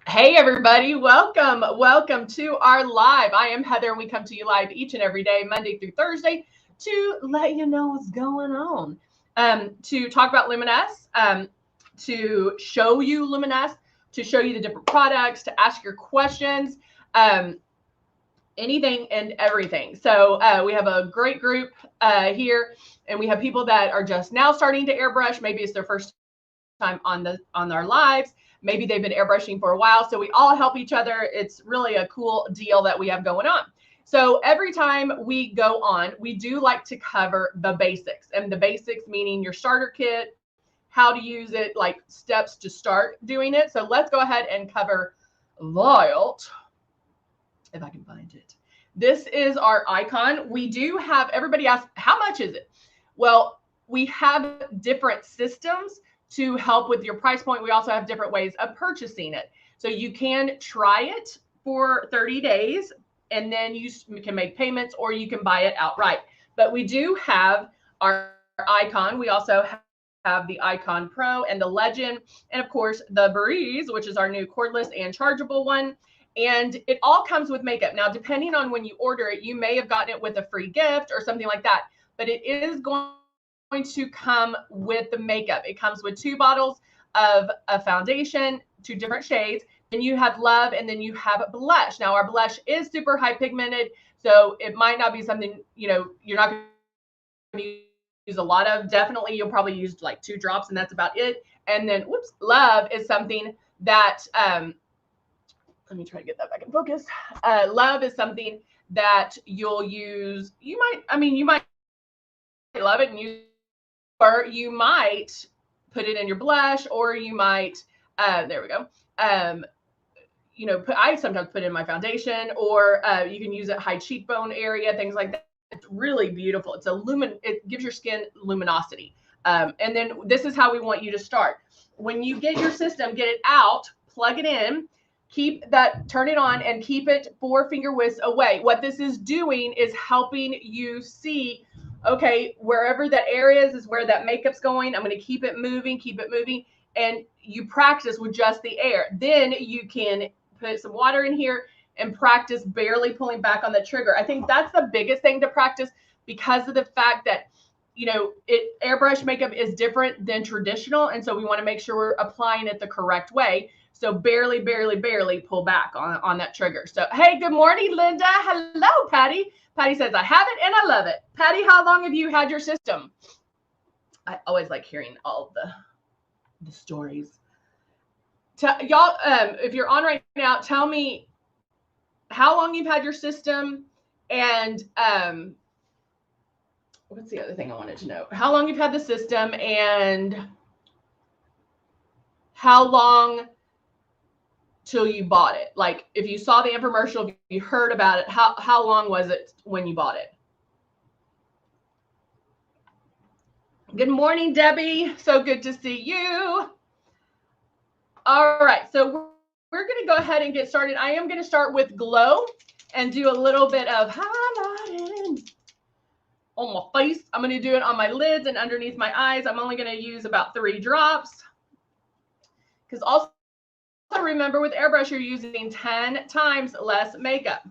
Hey everybody, welcome to our live. I am Heather and we come to you live each and every day, Monday through Thursday, to let you know what's going on. To talk about Luminess, to show you Luminess, to show you the different products, to ask your questions, anything and everything. So we have a great group here, and we have people that are just now starting to airbrush. Maybe it's their first time on our lives. Maybe they've been airbrushing for a while. So we all help each other. It's really a cool deal that we have going on. So every time we go on, we do like to cover the basics, and the basics meaning your starter kit, how to use it, like steps to start doing it. So let's go ahead and cover Vault, if I can find it. This is our icon. We do have, everybody asks, how much is it? Well, we have different systems to help with your price point. We also have different ways of purchasing it. So you can try it for 30 days and then you can make payments, or you can buy it outright. But we do have our icon. We also have the Icon Pro and the Legend, and of course the Breeze, which is our new cordless and chargeable one. And it all comes with makeup. Now, depending on when you order it, you may have gotten it with a free gift or something like that, but it is going to come with the makeup. It comes with 2 bottles of a foundation, 2 different shades. Then you have Love, and then you have Blush. Now, our blush is super high pigmented, so it might not be something, you're not going to use a lot of. Definitely, you'll probably use like 2 drops, and that's about it. And then, Love is something that, let me try to get that back in focus. Love is something that you'll use. You might love it and use, or you might put it in your blush, or you might, there we go. I sometimes put it in my foundation, or you can use it high cheekbone area, things like that. It's really beautiful. It gives your skin luminosity. And then this is how we want you to start. When you get your system, get it out, plug it in, turn it on, and keep it 4 finger widths away. What this is doing is helping you see, okay, wherever that area is where that makeup's going. I'm going to keep it moving, and you practice with just the air. Then you can put some water in here and practice barely pulling back on the trigger. I think that's the biggest thing to practice, because of the fact that airbrush makeup is different than traditional, and so we want to make sure we're applying it the correct way. So barely pull back on that trigger. So, hey, good morning, Linda. Hello, Patty. Patty says, I have it and I love it. Patty, how long have you had your system? I always like hearing all the stories. Y'all, if you're on right now, tell me how long you've had your system, and what's the other thing I wanted to know? How long you've had the system, and how long till you bought it. Like, if you saw the infomercial, if you heard about it, how long was it when you bought it? Good morning, Debbie. So good to see you. All right, so we're going to go ahead and get started. I am going to start with Glow and do a little bit of highlighting on my face. I'm going to do it on my lids and underneath my eyes. I'm only going to use about 3 drops, because also remember, with airbrush, you're using 10 times less makeup.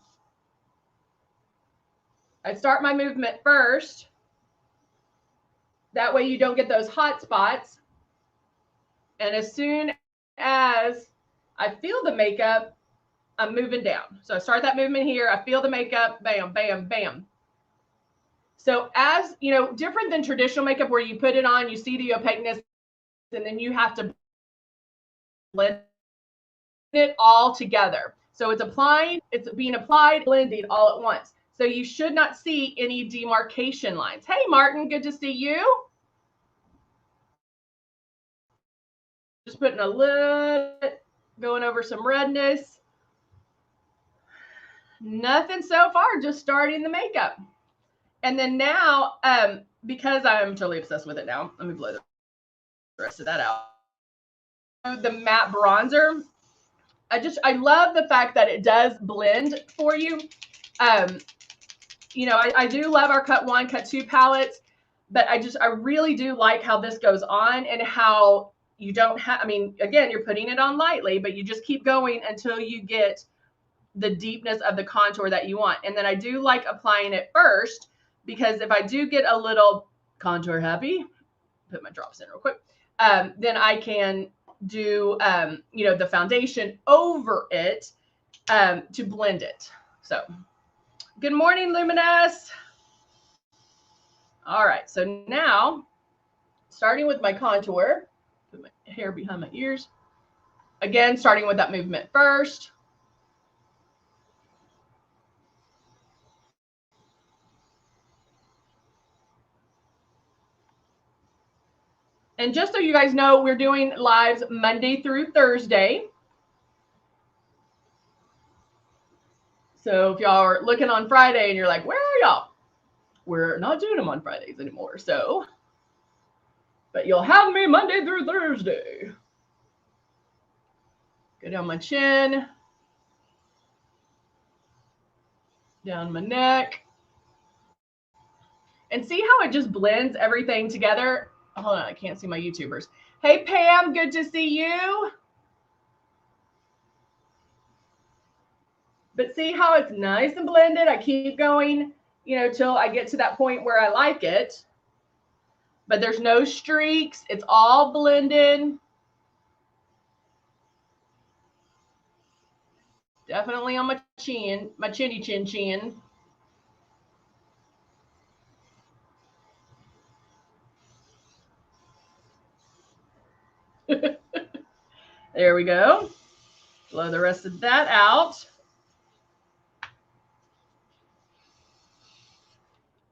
I start my movement first. That way you don't get those hot spots. And as soon as I feel the makeup, I'm moving down. So I start that movement here. I feel the makeup, bam, bam, bam. So as you know, different than traditional makeup where you put it on, you see the opaqueness, and then you have to blend it all together. So it's being applied, blending all at once. So you should not see any demarcation lines. Hey, Martin, good to see you. Just putting a little bit, going over some redness. Nothing so far, just starting the makeup. And then now, because I'm totally obsessed with it now, let me blow the rest of that out. The matte bronzer. I love the fact that it does blend for you. I do love our Cut 1, Cut 2 palettes, but I really do like how this goes on, and how you don't have, I mean, again, you're putting it on lightly, but you just keep going until you get the deepness of the contour that you want. And then I do like applying it first, because if I do get a little contour happy, put my drops in real quick, then I can do, you know, the foundation over it to blend it. So good morning, Luminess. All right, so now starting with my contour, put my hair behind my ears. Again, starting with that movement first. And just so you guys know, we're doing lives Monday through Thursday. So if y'all are looking on Friday and you're like, where are y'all? We're not doing them on Fridays anymore. So, but you'll have me Monday through Thursday. Go down my chin, down my neck. And see how it just blends everything together? Hold on, I can't see my YouTubers. Hey, Pam, good to see you. But see how it's nice and blended? I keep going, you know, till I get to that point where I like it. But there's no streaks. It's all blended. Definitely on my chin, my chinny chin chin. There we go. Blow the rest of that out.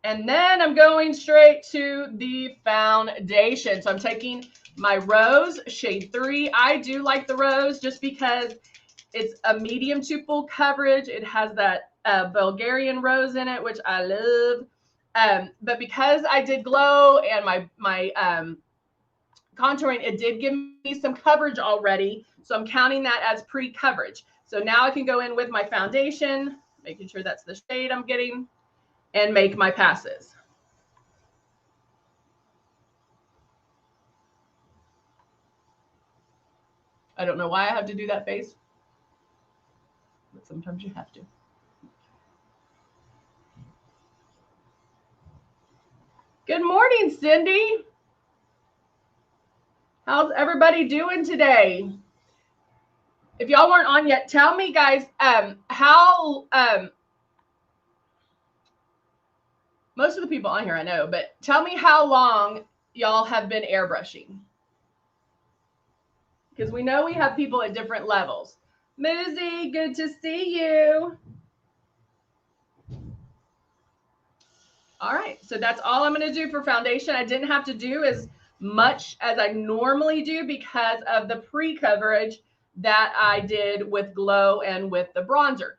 And then I'm going straight to the foundation. So I'm taking my Rose shade 3. I do like the Rose just because it's a medium to full coverage. It has that Bulgarian rose in it, which I love. But because I did glow and my contouring, it did give me some coverage already. So I'm counting that as pre-coverage. So now I can go in with my foundation, making sure that's the shade I'm getting, and make my passes. I don't know why I have to do that face, but sometimes you have to. Good morning, Cindy. How's everybody doing today? If y'all weren't on yet, tell me, guys, how most of the people on here I know, but tell me how long y'all have been airbrushing. Because we know we have people at different levels. Muzi, good to see you. All right, so that's all I'm going to do for foundation. I didn't have to do as much as I normally do because of the pre-coverage that I did with glow and with the bronzer,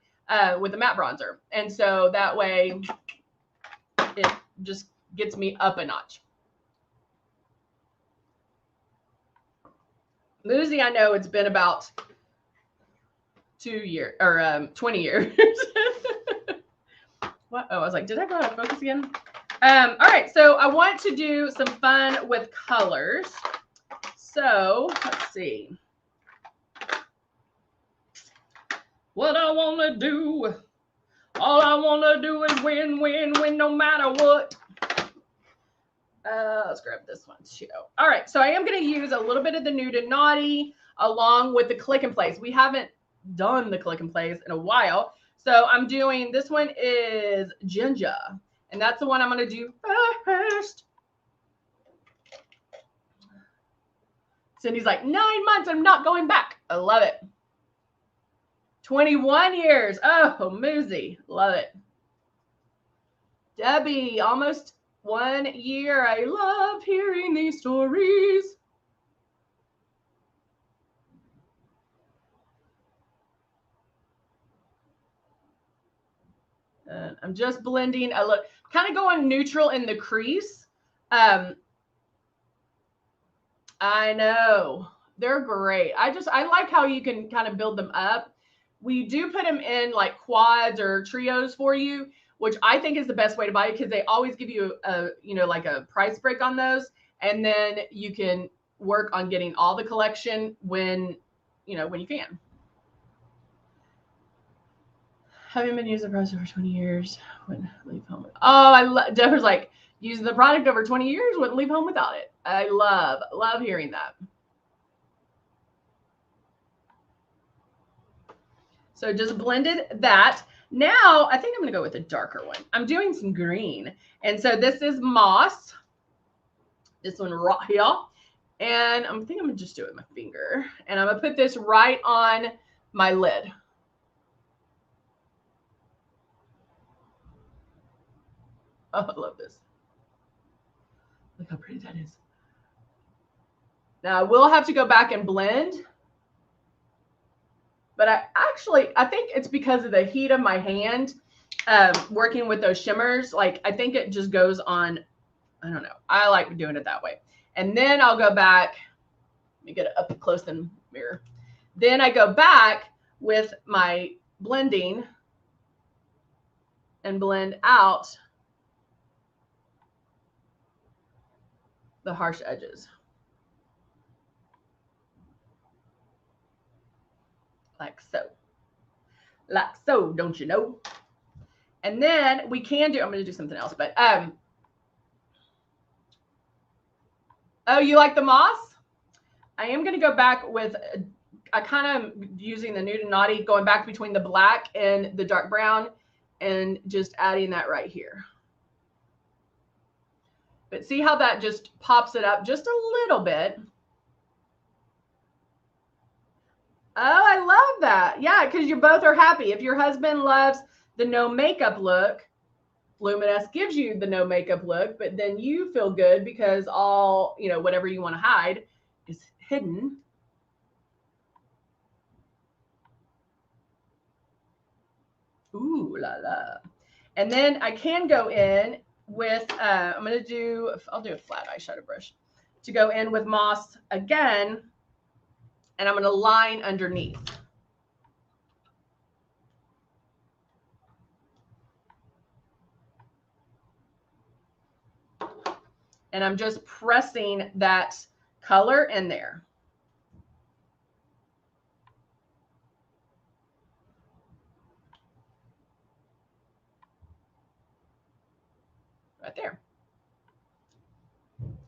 with the matte bronzer. And so that way it just gets me up a notch. Muzi, I know it's been about 2 years or 20 years. What? Oh, I was like, did I go out of focus again? All right, so I want to do some fun with colors. So let's see. What I want to do, all I want to do is win, win, win, no matter what. Let's grab this one too. All right, so I am going to use a little bit of the Nude and Naughty along with the Click and Place. We haven't done the Click and Place in a while. So I'm doing, this one is Ginger, and that's the one I'm going to do first. Cindy's like, 9 months, I'm not going back. I love it. 21 years. Oh, Muzi, love it. Debbie, almost 1 year. I love hearing these stories. I'm just blending a look, kind of going neutral in the crease. I know they're great. I like how you can kind of build them up. We do put them in like quads or trios for you, which I think is the best way to buy it because they always give you a, you know, like a price break on those. And then you can work on getting all the collection when, when you can. Having been using the product over 20 years, wouldn't leave home. Deborah's like, using the product over 20 years, wouldn't leave home without it. I love hearing that. So just blended that. Now, I think I'm going to go with a darker one. I'm doing some green. And so this is moss. This one right here. And I think I'm going to just do it with my finger. And I'm going to put this right on my lid. Oh, I love this. Look how pretty that is. Now, I will have to go back and blend. But I think it's because of the heat of my hand, working with those shimmers. Like, I think it just goes on. I don't know. I like doing it that way. And then I'll go back. Let me get it up close in the mirror. Then I go back with my blending and blend out the harsh edges. Like so, don't you know? And then we can do, I'm going to do something else, but, oh, you like the moss? I am going to go back with, I kind of using the Nude and Naughty, going back between the black and the dark brown and just adding that right here. But see how that just pops it up just a little bit. Oh, I love that. Yeah, because you both are happy. If your husband loves the no makeup look, Luminess gives you the no makeup look, but then you feel good because all, whatever you want to hide is hidden. Ooh la la. And then I can go in with, I'll do a flat eyeshadow brush to go in with moss again. And I'm going to line underneath. And I'm just pressing that color in there. Right there.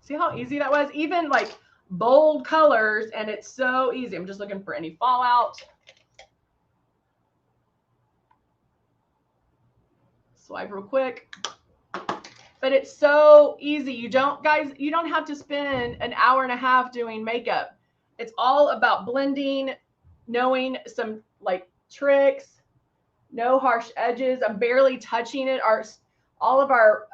See how easy that was? Even like bold colors, and it's so easy. I'm just looking for any fallout. Swipe real quick. But it's so easy. You don't have to spend an hour and a half doing makeup. It's all about blending, knowing some like tricks, no harsh edges. I'm barely touching it. All of our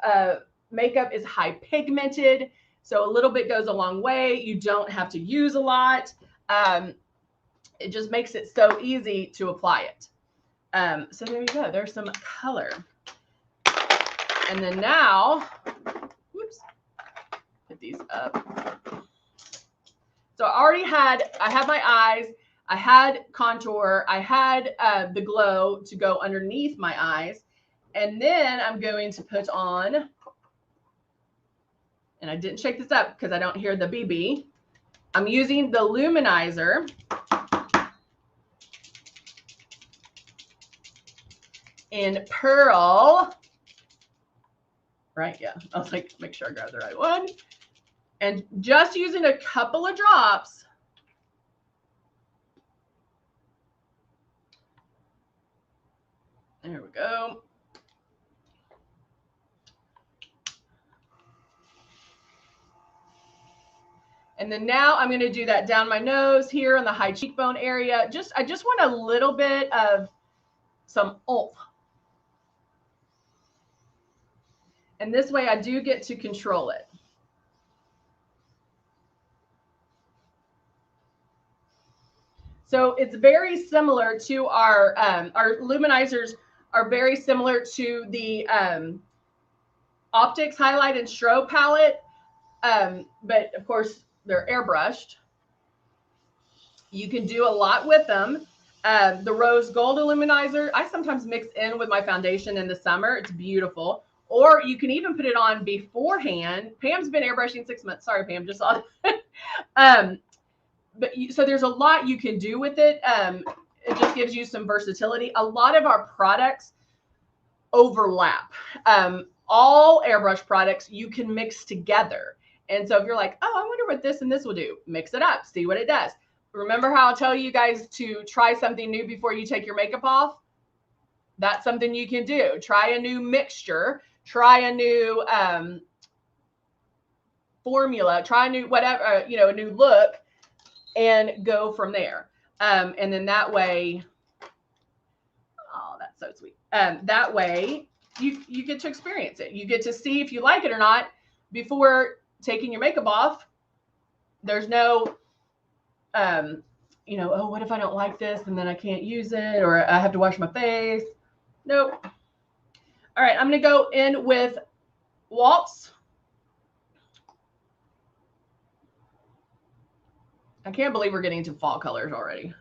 makeup is high pigmented. So a little bit goes a long way. You don't have to use a lot. It just makes it so easy to apply it. So there you go. There's some color. And then now, whoops, put these up. So I had my eyes. I had contour. I had the glow to go underneath my eyes. And then I'm going to put on, and I didn't shake this up because I don't hear the BB. I'm using the Luminizer in Pearl. Right? Yeah. I was like, make sure I grab the right one. And just using a couple of drops. There we go. And then now I'm going to do that down my nose here in the high cheekbone area. I just want a little bit of some oomph. And this way I do get to control it. So it's very similar to our luminizers are very similar to the Optics Highlight and Strobe palette. But of course they're airbrushed. You can do a lot with them. The Rose Gold Luminizer, I sometimes mix in with my foundation in the summer. It's beautiful. Or you can even put it on beforehand. Pam's been airbrushing 6 months. Sorry, Pam, just saw So there's a lot you can do with it. It just gives you some versatility. A lot of our products overlap. All airbrush products you can mix together. And so if you're like, oh, I wonder what this and this will do, mix it up, see what it does. Remember how I'll tell you guys to try something new before you take your makeup off? That's something you can do. Try a new mixture, try a new formula, try a new whatever, a new look, and go from there. And then that way, oh, that's so sweet. That way you get to experience it. You get to see if you like it or not before taking your makeup off. There's no, oh, what if I don't like this and then I can't use it, or I have to wash my face? Nope. All right, I'm going to go in with Waltz. I can't believe we're getting to fall colors already.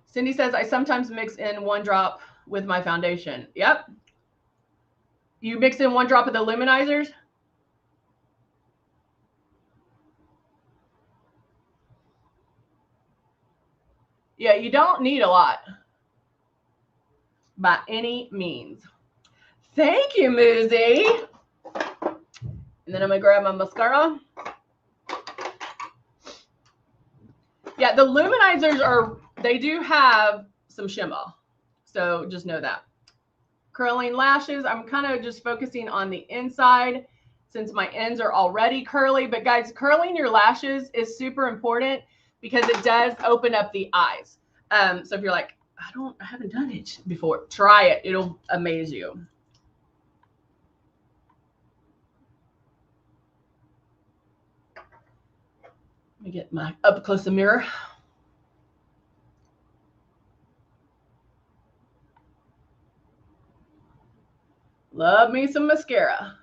Cindy says, I sometimes mix in 1 drop with my foundation. Yep. You mix in 1 drop of the luminizers? Yeah, you don't need a lot by any means. Thank you, Muzi. And then I'm going to grab my mascara. Yeah, the luminizers they do have some shimmer. So just know that. Curling lashes, I'm kind of just focusing on the inside since my ends are already curly. But guys, curling your lashes is super important because it does open up the eyes. So if you're like, I haven't done it before, try it. It'll amaze you. Let me get my up close mirror. Love me some mascara.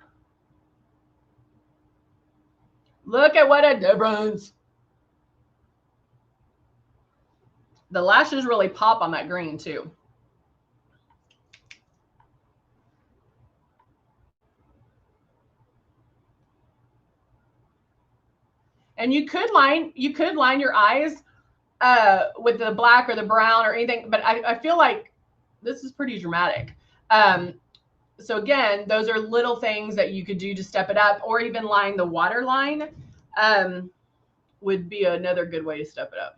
Look at what a difference. The lashes really pop on that green too. And you could line your eyes with the black or the brown or anything, but I feel like this is pretty dramatic. So again, those are little things that you could do to step it up, or even line the waterline would be another good way to step it up.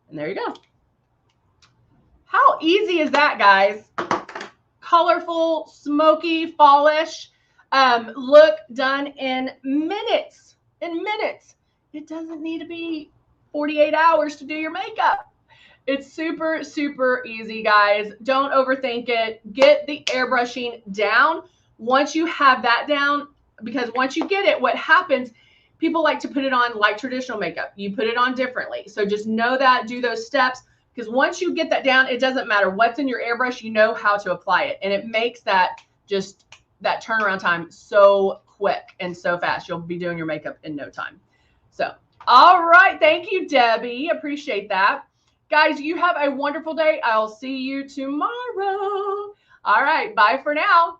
And there you go. How easy is that, guys? Colorful, smoky, fallish look done in minutes. In minutes. It doesn't need to be 48 hours to do your makeup. It's super, super easy, guys. Don't overthink it. Get the airbrushing down. Once you have that down, because once you get it, what happens, people like to put it on like traditional makeup. You put it on differently. So just know that, do those steps, because once you get that down, it doesn't matter what's in your airbrush, you know how to apply it. And it makes that turnaround time so quick and so fast. You'll be doing your makeup in no time. So, all right. Thank you, Debbie. Appreciate that. Guys, you have a wonderful day. I'll see you tomorrow. All right. Bye for now.